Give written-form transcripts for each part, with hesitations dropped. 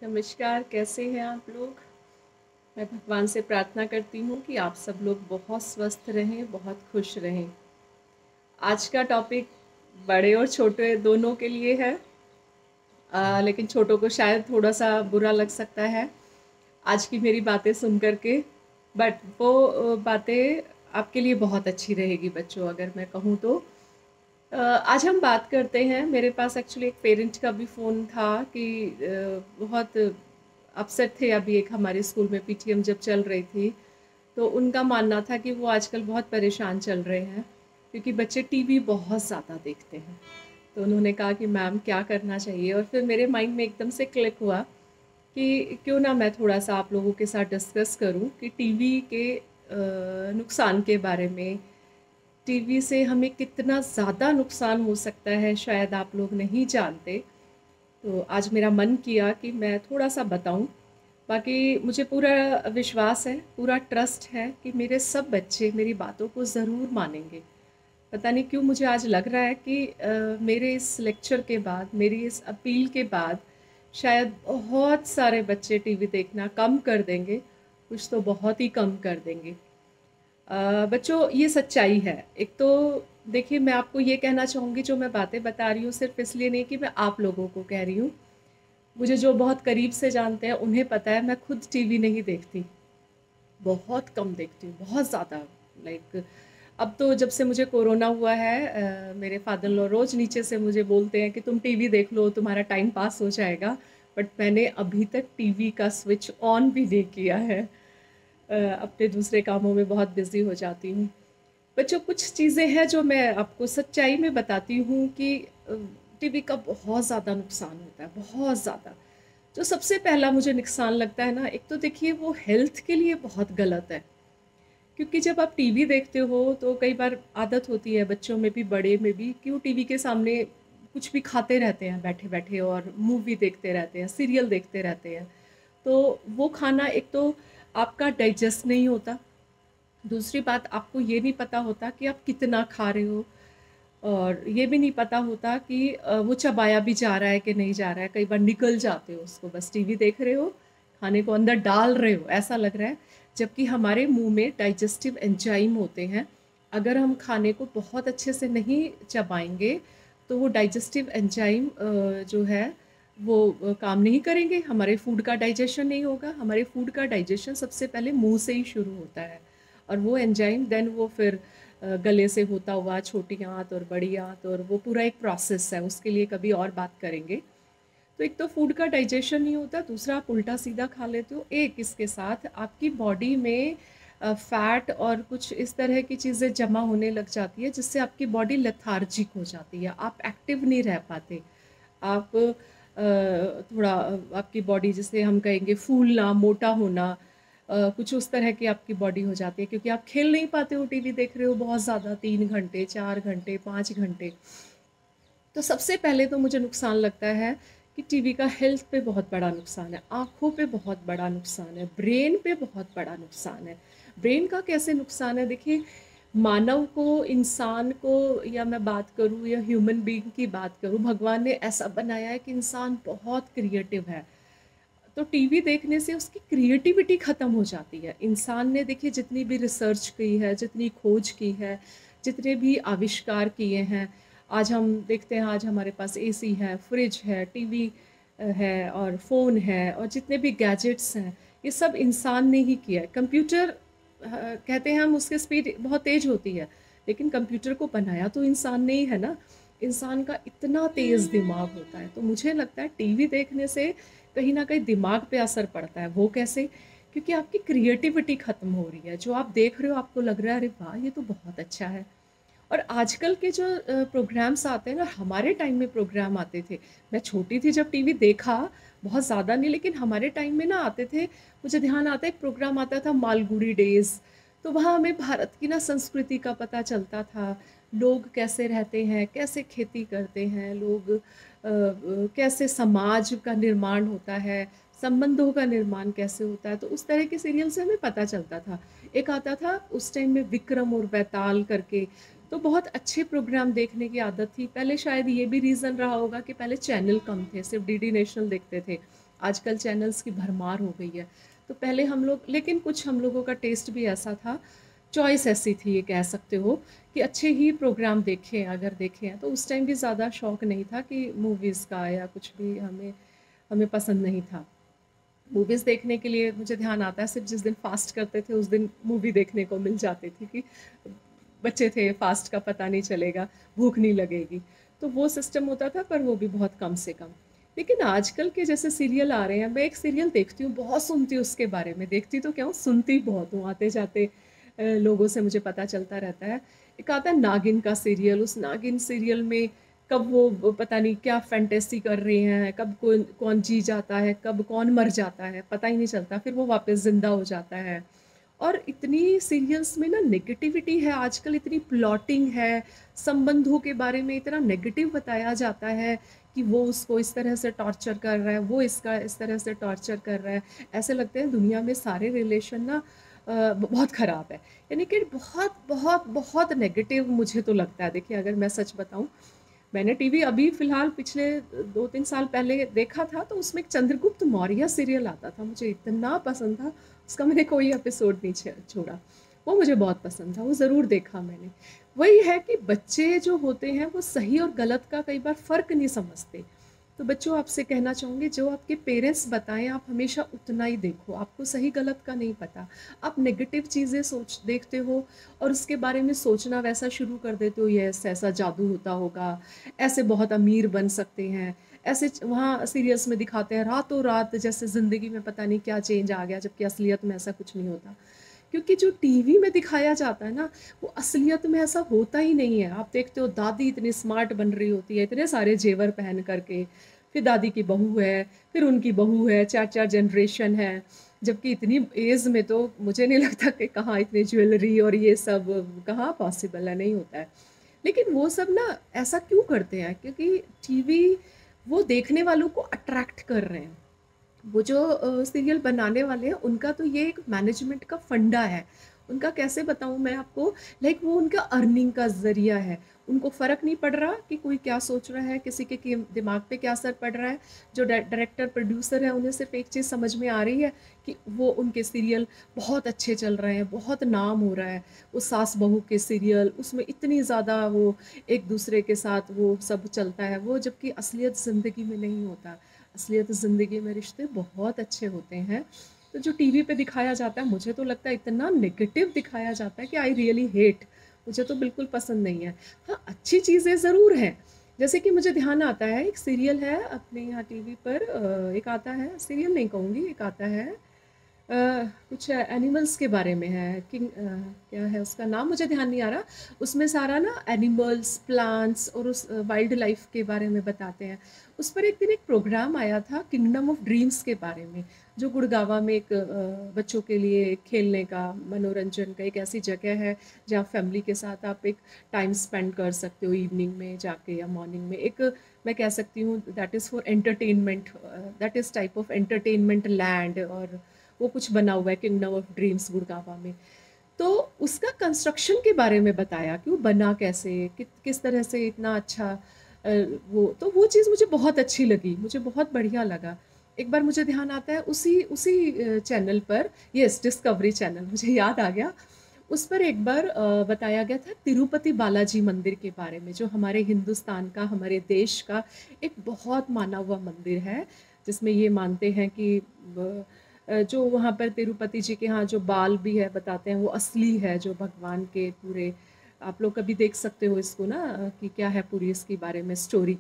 नमस्कार, कैसे हैं आप लोग? मैं भगवान से प्रार्थना करती हूँ कि आप सब लोग बहुत स्वस्थ रहें, बहुत खुश रहें। आज का टॉपिक बड़े और छोटे दोनों के लिए है। लेकिन छोटों को शायद थोड़ा-सा बुरा लग सकता है आज की मेरी बातें सुन कर के, बट वो बातें आपके लिए बहुत अच्छी रहेगी बच्चों, अगर मैं कहूँ तो। आज हम बात करते हैं, मेरे पास एक्चुअली एक पेरेंट का भी फ़ोन था कि बहुत अपसेट थे। अभी एक हमारे स्कूल में पीटीएम जब चल रही थी, तो उनका मानना था कि वो आजकल बहुत परेशान चल रहे हैं क्योंकि बच्चे टीवी बहुत ज़्यादा देखते हैं। तो उन्होंने कहा कि मैम क्या करना चाहिए, और फिर मेरे माइंड में एकदम से क्लिक हुआ कि क्यों ना मैं थोड़ा-सा आप लोगों के साथ डिस्कस करूं कि टीवी के नुकसान के बारे में। टीवी से हमें कितना ज़्यादा नुकसान हो सकता है, शायद आप लोग नहीं जानते। तो आज मेरा मन किया कि मैं थोड़ा-सा बताऊं। बाकी मुझे पूरा विश्वास है, पूरा ट्रस्ट है कि मेरे सब बच्चे मेरी बातों को ज़रूर मानेंगे। पता नहीं क्यों मुझे आज लग रहा है कि मेरे इस लेक्चर के बाद, मेरी इस अपील के बाद शायद बहुत सारे बच्चे टीवी देखना कम कर देंगे, कुछ तो बहुत ही कम कर देंगे। बच्चों, ये सच्चाई है। एक तो देखिए, मैं आपको ये कहना चाहूँगी, जो मैं बातें बता रही हूँ सिर्फ़ इसलिए नहीं कि मैं आप लोगों को कह रही हूँ। मुझे जो बहुत करीब से जानते हैं उन्हें पता है, मैं खुद टीवी नहीं देखती, बहुत कम देखती हूँ, बहुत ज़्यादा। लाइक अब तो जब से मुझे कोरोना हुआ है, मेरे फादर इन लॉ रोज़ नीचे से मुझे बोलते हैं कि तुम टीवी देख लो, तुम्हारा टाइम पास हो जाएगा। बट मैंने अभी तक टीवी का स्विच ऑन भी नहीं किया है। अपने दूसरे कामों में बहुत बिज़ी हो जाती हूँ। बच्चों, कुछ चीज़ें हैं जो मैं आपको सच्चाई में बताती हूँ कि टीवी का बहुत ज़्यादा नुकसान होता है, बहुत ज़्यादा। जो सबसे पहला मुझे नुकसान लगता है ना, एक तो देखिए वो हेल्थ के लिए बहुत गलत है। क्योंकि जब आप टीवी देखते हो तो कई बार आदत होती है बच्चों में भी, बड़े में भी, कि वो टीवी के सामने कुछ भी खाते रहते हैं बैठे-बैठे, और मूवी देखते रहते हैं, सीरियल देखते रहते हैं। तो वो खाना एक तो आपका डाइजेस्ट नहीं होता। दूसरी बात, आपको ये नहीं पता होता कि आप कितना खा रहे हो, और ये भी नहीं पता होता कि वो चबाया भी जा रहा है कि नहीं जा रहा है। कई बार निगल जाते हो उसको, बस टीवी देख रहे हो, खाने को अंदर डाल रहे हो, ऐसा लग रहा है। जबकि हमारे मुंह में डाइजेस्टिव एंजाइम होते हैं। अगर हम खाने को बहुत अच्छे से नहीं चबाएंगे तो वो डाइजेस्टिव एंजाइम जो है वो काम नहीं करेंगे, हमारे फूड का डाइजेशन नहीं होगा। हमारे फूड का डाइजेशन सबसे पहले मुंह से ही शुरू होता है, और वो एंजाइम देन वो फिर गले से होता हुआ छोटी आंत और बड़ी आंत, और वो पूरा एक प्रोसेस है, उसके लिए कभी और बात करेंगे। तो एक तो फूड का डाइजेशन नहीं होता, दूसरा आप उल्टा सीधा खा लेते हो, एक इसके साथ आपकी बॉडी में फैट और कुछ इस तरह की चीज़ें जमा होने लग जाती है, जिससे आपकी बॉडी लेथार्जिक हो जाती है, आप एक्टिव नहीं रह पाते। आप थोड़ा आपकी बॉडी, जिसे हम कहेंगे फूलना, मोटा होना, कुछ उस तरह की आपकी बॉडी हो जाती है, क्योंकि आप खेल नहीं पाते हो, टीवी देख रहे हो बहुत ज़्यादा, 3 घंटे, 4 घंटे, 5 घंटे। तो सबसे पहले तो मुझे नुकसान लगता है कि टीवी का हेल्थ पे बहुत बड़ा नुकसान है, आँखों पे बहुत बड़ा नुकसान है, ब्रेन पे बहुत बड़ा नुकसान है। ब्रेन का कैसे नुकसान है? देखिए, मानव को, इंसान को, या मैं बात करूँ या ह्यूमन बीइंग की बात करूँ, भगवान ने ऐसा बनाया है कि इंसान बहुत क्रिएटिव है। तो टीवी देखने से उसकी क्रिएटिविटी ख़त्म हो जाती है। इंसान ने देखिए जितनी भी रिसर्च की है, जितनी खोज की है, जितने भी आविष्कार किए हैं, आज हम देखते हैं, आज हमारे पास एसी है, फ्रिज है, टीवी है, और फ़ोन है, और जितने भी गैजेट्स हैं, ये सब इंसान ने ही किया है। कंप्यूटर कहते हैं हम, उसकी स्पीड बहुत तेज़ होती है, लेकिन कंप्यूटर को बनाया तो इंसान ने ही है ना। इंसान का इतना तेज़ दिमाग होता है, तो मुझे लगता है टीवी देखने से कहीं न कहीं दिमाग पे असर पड़ता है। वो कैसे? क्योंकि आपकी क्रिएटिविटी ख़त्म हो रही है। जो आप देख रहे हो, आपको लग रहा है अरे वाह! ये तो बहुत अच्छा है। और आजकल के जो प्रोग्राम्स आते हैं ना, हमारे टाइम में प्रोग्राम आते थे। मैं छोटी थी जब टीवी देखा, बहुत ज़्यादा नहीं, लेकिन हमारे टाइम में ना आते थे। मुझे ध्यान आता है, एक प्रोग्राम आता था मालगुड़ी डेज़, तो वहाँ हमें भारत की ना संस्कृति का पता चलता था। लोग कैसे रहते हैं, कैसे खेती करते हैं, लोग कैसे समाज का निर्माण होता है, संबंधों का निर्माण कैसे होता है, तो उस तरह के सीरियल से हमें पता चलता था। एक आता था उस टाइम में विक्रम और बेताल करके, तो बहुत अच्छे प्रोग्राम देखने की आदत थी। पहले शायद ये भी रीज़न रहा होगा कि पहले चैनल कम थे, सिर्फ डीडी नेशनल देखते थे। आजकल चैनल्स की भरमार हो गई है। तो पहले हम लोग, लेकिन कुछ हम लोगों का टेस्ट भी ऐसा था, चॉइस ऐसी थी ये कह सकते हो, कि अच्छे ही प्रोग्राम देखें, अगर देखें हैं तो उस टाइम भी ज़्यादा शौक नहीं था कि मूवीज़ का या कुछ भी हमें हमें पसंद नहीं था। मूवीज़ देखने के लिए मुझे ध्यान आता है सिर्फ जिस दिन फास्ट करते थे उस दिन मूवी देखने को मिल जाती थी, कि बच्चे थे, फास्ट का पता नहीं चलेगा, भूख नहीं लगेगी, तो वो सिस्टम होता था, पर वो भी बहुत कम से कम। लेकिन आजकल के जैसे सीरियल आ रहे हैं, मैं एक सीरियल देखती हूँ, बहुत सुनती हूँ उसके बारे में, देखती तो क्या हूँ, सुनती बहुत हूँ, आते जाते लोगों से मुझे पता चलता रहता है। एक आता है नागिन का सीरियल, उस नागिन सीरियल में कब वो पता नहीं क्या फैंटेसी कर रही हैं, कब कौन कौन जी जाता है, कब कौन मर जाता है, पता ही नहीं चलता, फिर वो वापस ज़िंदा हो जाता है। और इतनी सीरियल्स में ना नेगेटिविटी है आजकल, इतनी प्लॉटिंग है, संबंधों के बारे में इतना नेगेटिव बताया जाता है कि वो उसको इस तरह से टॉर्चर कर रहा है, वो इसका इस तरह से टॉर्चर कर रहा है। ऐसे लगते हैं दुनिया में सारे रिलेशन ना बहुत ख़राब है। यानी कि बहुत बहुत बहुत नेगेटिव मुझे तो लगता है। देखिए, अगर मैं सच बताऊँ, मैंने टीवी अभी फ़िलहाल पिछले 2-3 साल पहले देखा था, तो उसमें एक चंद्रगुप्त मौर्य सीरियल आता था, मुझे इतना पसंद था, उसका मैंने कोई एपिसोड नहीं छोड़ा। वो मुझे बहुत पसंद था, वो ज़रूर देखा मैंने। वही है कि बच्चे जो होते हैं वो सही और गलत का कई बार फ़र्क नहीं समझते। तो बच्चों, आपसे कहना चाहूँगी, जो आपके पेरेंट्स बताएं आप हमेशा उतना ही देखो, आपको सही गलत का नहीं पता। आप नेगेटिव चीज़ें सोच देखते हो और उसके बारे में सोचना वैसा शुरू कर देते हो, ये ऐसा जादू होता होगा, ऐसे बहुत अमीर बन सकते हैं, ऐसे वहाँ सीरियल्स में दिखाते हैं रातों रात जैसे ज़िंदगी में पता नहीं क्या चेंज आ गया, जबकि असलियत में ऐसा कुछ नहीं होता। क्योंकि जो टीवी में दिखाया जाता है ना, वो असलियत में ऐसा होता ही नहीं है। आप देखते हो दादी इतनी स्मार्ट बन रही होती है, इतने सारे जेवर पहन करके, फिर दादी की बहू है, फिर उनकी बहू है, 4-4 जनरेशन है। जबकि इतनी एज में तो मुझे नहीं लगता कि कहाँ इतनी ज्वेलरी और ये सब कहाँ पॉसिबल है, नहीं होता है। लेकिन वो सब ना ऐसा क्यों करते हैं? क्योंकि टीवी वो देखने वालों को अट्रैक्ट कर रहे हैं। वो जो सीरियल बनाने वाले हैं उनका तो ये एक मैनेजमेंट का फंडा है। उनका कैसे बताऊँ मैं आपको, लाइक वो उनका अर्निंग का ज़रिया है। उनको फ़र्क नहीं पड़ रहा कि कोई क्या सोच रहा है, किसी के दिमाग पे क्या असर पड़ रहा है। जो डायरेक्टर प्रोड्यूसर है उन्हें सिर्फ एक चीज़ समझ में आ रही है कि वो उनके सीरियल बहुत अच्छे चल रहे हैं, बहुत नाम हो रहा है। वो सास बहू के सीरियल, उसमें इतनी ज़्यादा वो एक दूसरे के साथ वो सब चलता है, वो जबकि असलियत ज़िंदगी में नहीं होता। असलियत ज़िंदगी में रिश्ते बहुत अच्छे होते हैं। तो जो टीवी पे दिखाया जाता है, मुझे तो लगता है इतना नेगेटिव दिखाया जाता है कि आई रियली हेट, मुझे तो बिल्कुल पसंद नहीं है। हाँ, अच्छी चीज़ें ज़रूर हैं, जैसे कि मुझे ध्यान आता है एक सीरियल है अपने यहाँ टीवी पर, एक आता है, सीरियल नहीं कहूँगी, एक आता है अ, कुछ एनिमल्स के बारे में है, क्या है उसका नाम, मुझे ध्यान नहीं आ रहा। उसमें सारा ना एनिमल्स, प्लांट्स और उस वाइल्ड लाइफ के बारे में बताते हैं। उस पर एक दिन एक प्रोग्राम आया था किंगडम ऑफ ड्रीम्स के बारे में, जो गुड़गावा में एक बच्चों के लिए खेलने का, मनोरंजन का एक ऐसी जगह है जहाँ फैमिली के साथ आप एक टाइम स्पेंड कर सकते हो, इवनिंग में जाके या मॉर्निंग में। एक मैं कह सकती हूँ that is for entertainment, that is type of entertainment land, और वो कुछ बना हुआ है किंगडम ऑफ ड्रीम्स गुड़गावा में। तो उसका कंस्ट्रक्शन के बारे में बताया कि वो बना कैसे, किस तरह से इतना अच्छा वो, तो वो चीज़ मुझे बहुत अच्छी लगी, मुझे बहुत बढ़िया लगा। एक बार मुझे ध्यान आता है उसी उसी चैनल पर, यस, डिस्कवरी चैनल, मुझे याद आ गया, उस पर एक बार बताया गया था तिरुपति बालाजी मंदिर के बारे में, जो हमारे हिंदुस्तान का, हमारे देश का एक बहुत माना हुआ मंदिर है, जिसमें ये मानते हैं कि जो वहाँ पर तिरुपति जी के यहाँ जो बाल भी है बताते हैं वो असली है, जो भगवान के पूरे, आप लोग कभी देख सकते हो इसको ना, कि क्या है पूरी इसके बारे में स्टोरी।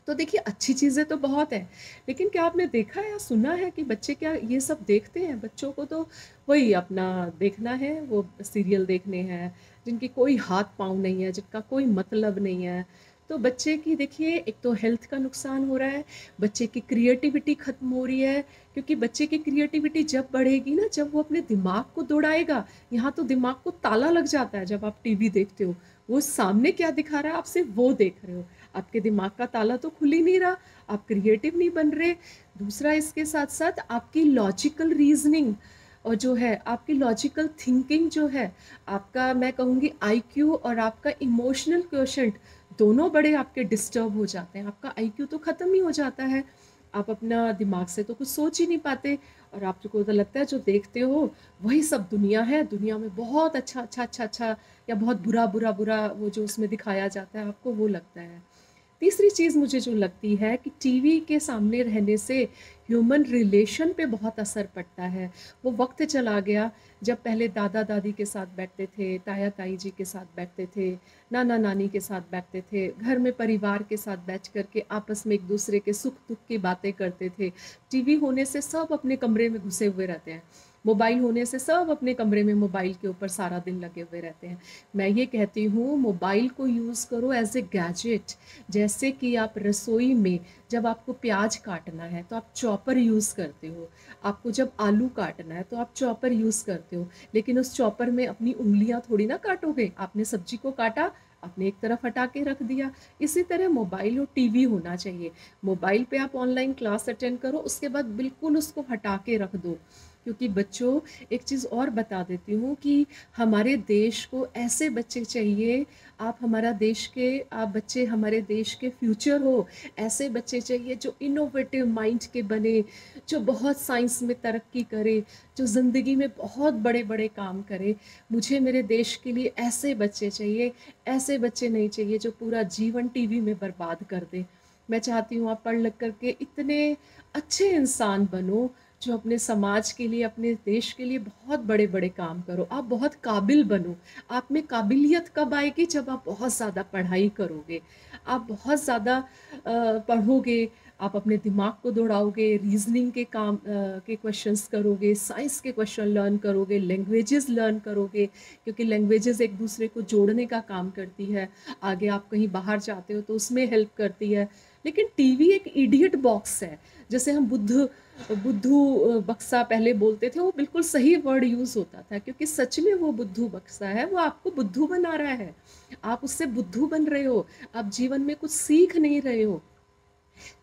तो देखिए, अच्छी चीज़ें तो बहुत हैं, लेकिन क्या आपने देखा है या सुना है कि बच्चे क्या ये सब देखते हैं? बच्चों को तो वही अपना देखना है, वो सीरियल देखने हैं, जिनकी कोई हाथ-पाँव नहीं है, जिनका कोई मतलब नहीं है। तो बच्चे की देखिए, एक तो हेल्थ का नुकसान हो रहा है, बच्चे की क्रिएटिविटी ख़त्म हो रही है, क्योंकि बच्चे की क्रिएटिविटी जब बढ़ेगी ना, जब वो अपने दिमाग को दौड़ाएगा, यहाँ तो दिमाग को ताला लग जाता है जब आप टीवी देखते हो। वो सामने क्या दिखा रहा है, आप सिर्फ़ वो देख रहे हो। आपके दिमाग का ताला तो खुल ही नहीं रहा, आप क्रिएटिव नहीं बन रहे। दूसरा, इसके साथ-साथ आपकी लॉजिकल रीज़निंग और जो है आपकी लॉजिकल थिंकिंग जो है, आपका मैं कहूँगी आईक्यू और आपका इमोशनल क्वोशंट, दोनों बड़े आपके डिस्टर्ब हो जाते हैं। आपका आईक्यू तो ख़त्म ही हो जाता है। आप अपना दिमाग से तो कुछ सोच ही नहीं पाते, और आपको तो लगता है जो देखते हो वही सब दुनिया है। दुनिया में बहुत अच्छा अच्छा अच्छा अच्छा या बहुत बुरा बुरा बुरा वो जो उसमें दिखाया जाता है, आपको वो लगता है। तीसरी चीज़ मुझे जो लगती है कि टीवी के सामने रहने से ह्यूमन रिलेशन पे बहुत असर पड़ता है। वो वक्त चला गया जब पहले दादा दादी के साथ बैठते थे, ताया ताई जी के साथ बैठते थे, नाना नानी के साथ बैठते थे, घर में परिवार के साथ बैठ कर के आपस में एक दूसरे के सुख दुख की बातें करते थे। टीवी होने से सब अपने कमरे में घुसे हुए रहते हैं, मोबाइल होने से सब अपने कमरे में मोबाइल के ऊपर सारा दिन लगे हुए रहते हैं। मैं ये कहती हूँ, मोबाइल को यूज़ करो एज ए गैजेट। जैसे कि आप रसोई में जब आपको प्याज काटना है तो आप चॉपर यूज़ करते हो, आपको जब आलू काटना है तो आप चॉपर यूज़ करते हो, लेकिन उस चॉपर में अपनी उंगलियां थोड़ी ना काटोगे। आपने सब्जी को काटा, आपने एक तरफ हटा के रख दिया। इसी तरह मोबाइल और टीवी होना चाहिए। मोबाइल पे आप ऑनलाइन क्लास अटेंड करो, उसके बाद बिल्कुल उसको हटा के रख दो। क्योंकि बच्चों, एक चीज़ और बता देती हूँ कि हमारे देश को ऐसे बच्चे चाहिए, आप हमारा देश के, आप बच्चे हमारे देश के फ्यूचर हो। ऐसे बच्चे चाहिए जो इनोवेटिव माइंड के बने, जो बहुत साइंस में तरक्की करे, जो ज़िंदगी में बहुत बड़े बड़े काम करे। मुझे मेरे देश के लिए ऐसे बच्चे चाहिए, ऐसे बच्चे नहीं चाहिए जो पूरा जीवन टीवी में बर्बाद कर दे। मैं चाहती हूँ आप पढ़ लिख करके इतने अच्छे इंसान बनो जो अपने समाज के लिए, अपने देश के लिए बहुत बड़े बड़े काम करो। आप बहुत काबिल बनो। आप में काबिलियत कब आएगी? जब आप बहुत ज़्यादा पढ़ाई करोगे, आप बहुत ज़्यादा पढ़ोगे, आप अपने दिमाग को दौड़ाओगे, रीजनिंग के काम के क्वेश्चंस करोगे, साइंस के क्वेश्चन लर्न करोगे, लैंग्वेजेस लर्न करोगे, क्योंकि लैंग्वेजेस एक दूसरे को जोड़ने का काम करती है। आगे आप कहीं बाहर जाते हो तो उसमें हेल्प करती है। लेकिन टीवी एक इडियट बॉक्स है। जैसे हम बुद्धू बक्सा पहले बोलते थे, वो बिल्कुल सही वर्ड यूज़ होता था, क्योंकि सच में वो बुद्धू बक्सा है। वो आपको बुद्धू बना रहा है, आप उससे बुद्धू बन रहे हो, आप जीवन में कुछ सीख नहीं रहे हो।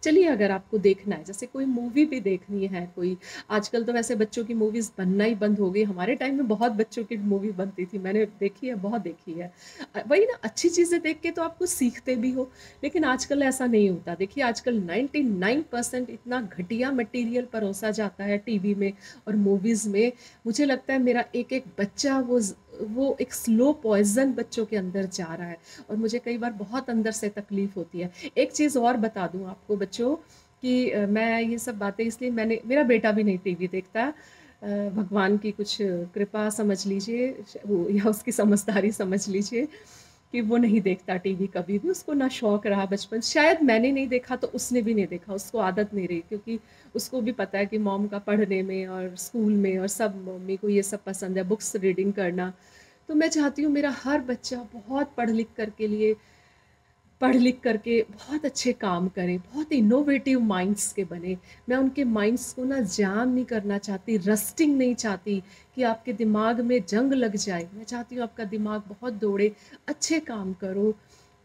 चलिए, अगर आपको देखना है, जैसे कोई मूवी भी देखनी है, कोई, आजकल तो वैसे बच्चों की मूवीज़ बनना ही बंद हो गई। हमारे टाइम में बहुत बच्चों की मूवी बनती थी, मैंने देखी है, बहुत देखी है। वही ना, अच्छी चीज़ें देख के तो आप कुछ सीखते भी हो, लेकिन आजकल ऐसा नहीं होता। देखिए, आजकल 99% इतना घटिया मटेरियल परोसा जाता है टीवी में और मूवीज़ में। मुझे लगता है मेरा एक एक बच्चा वो एक स्लो पॉइजन बच्चों के अंदर जा रहा है, और मुझे कई बार बहुत अंदर से तकलीफ होती है। एक चीज़ और बता दूं आपको बच्चों कि मैं ये सब बातें इसलिए, मैंने, मेरा बेटा भी नहीं टीवी देखता। भगवान की कुछ कृपा समझ लीजिए, या उसकी समझदारी समझ लीजिए कि वो नहीं देखता टीवी कभी भी। उसको ना शौक रहा बचपन, शायद मैंने नहीं देखा तो उसने भी नहीं देखा, उसको आदत नहीं रही, क्योंकि उसको भी पता है कि मॉम का पढ़ने में और स्कूल में और सब, मम्मी को ये सब पसंद है, बुक्स रीडिंग करना। तो मैं चाहती हूँ मेरा हर बच्चा बहुत पढ़ लिख करके बहुत अच्छे काम करें, बहुत इनोवेटिव माइंड्स के बने। मैं उनके माइंड्स को ना जाम नहीं करना चाहती, रस्टिंग नहीं चाहती कि आपके दिमाग में जंग लग जाए। मैं चाहती हूँ आपका दिमाग बहुत दौड़े, अच्छे काम करो,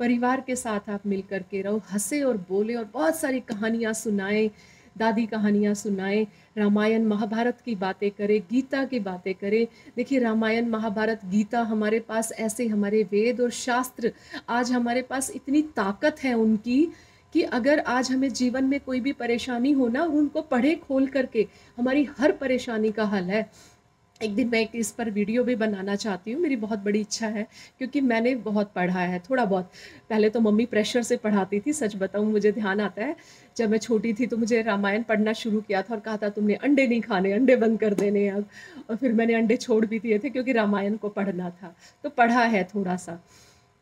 परिवार के साथ आप मिल कर के रहो, हंसे और बोले और बहुत सारी कहानियाँ सुनाएं, दादी कहानियाँ सुनाएं, रामायण महाभारत की बातें करें, गीता की बातें करें। देखिए, रामायण महाभारत गीता हमारे पास, ऐसे हमारे वेद और शास्त्र आज हमारे पास इतनी ताकत है उनकी, कि अगर आज हमें जीवन में कोई भी परेशानी हो ना, उनको पढ़े खोल करके हमारी हर परेशानी का हल है। एक दिन मैं एक इस पर वीडियो भी बनाना चाहती हूँ, मेरी बहुत बड़ी इच्छा है, क्योंकि मैंने बहुत पढ़ा है थोड़ा बहुत। पहले तो मम्मी प्रेशर से पढ़ाती थी, सच बताऊँ मुझे ध्यान आता है, जब मैं छोटी थी तो मुझे रामायण पढ़ना शुरू किया था और कहा था तुमने अंडे नहीं खाने, अंडे बंद कर देने अब। और फिर मैंने अंडे छोड़ भी दिए थे, क्योंकि रामायण को पढ़ना था। तो पढ़ा है थोड़ा सा।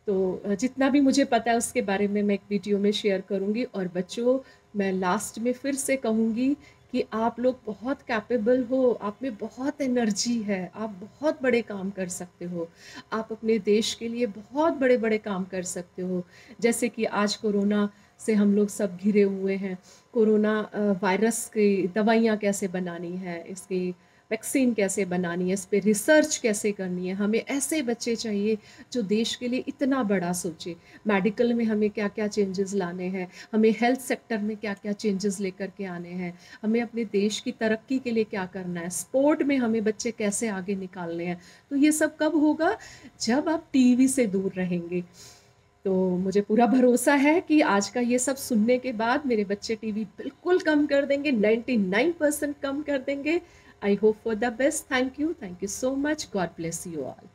तो जितना भी मुझे पता है उसके बारे में मैं एक वीडियो में शेयर करूँगी। और बच्चों, मैं लास्ट में फिर से कहूँगी कि आप लोग बहुत कैपेबल हो, आप में बहुत एनर्जी है, आप बहुत बड़े काम कर सकते हो, आप अपने देश के लिए बहुत बड़े बड़े काम कर सकते हो। जैसे कि आज कोरोना से हम लोग सब घिरे हुए हैं। कोरोना वायरस की दवाइयाँ कैसे बनानी है, इसकी वैक्सीन कैसे बनानी है, इस पर रिसर्च कैसे करनी है। हमें ऐसे बच्चे चाहिए जो देश के लिए इतना बड़ा सोचे। मेडिकल में हमें क्या क्या चेंजेस लाने हैं, हमें हेल्थ सेक्टर में क्या क्या चेंजेस लेकर के आने हैं, हमें अपने देश की तरक्की के लिए क्या करना है, स्पोर्ट में हमें बच्चे कैसे आगे निकालने हैं। तो ये सब कब होगा? जब आप टीवी से दूर रहेंगे। तो मुझे पूरा भरोसा है कि आज का ये सब सुनने के बाद मेरे बच्चे टीवी बिल्कुल कम कर देंगे, 99% कम कर देंगे। I hope for the best. Thank you so much. God bless you all.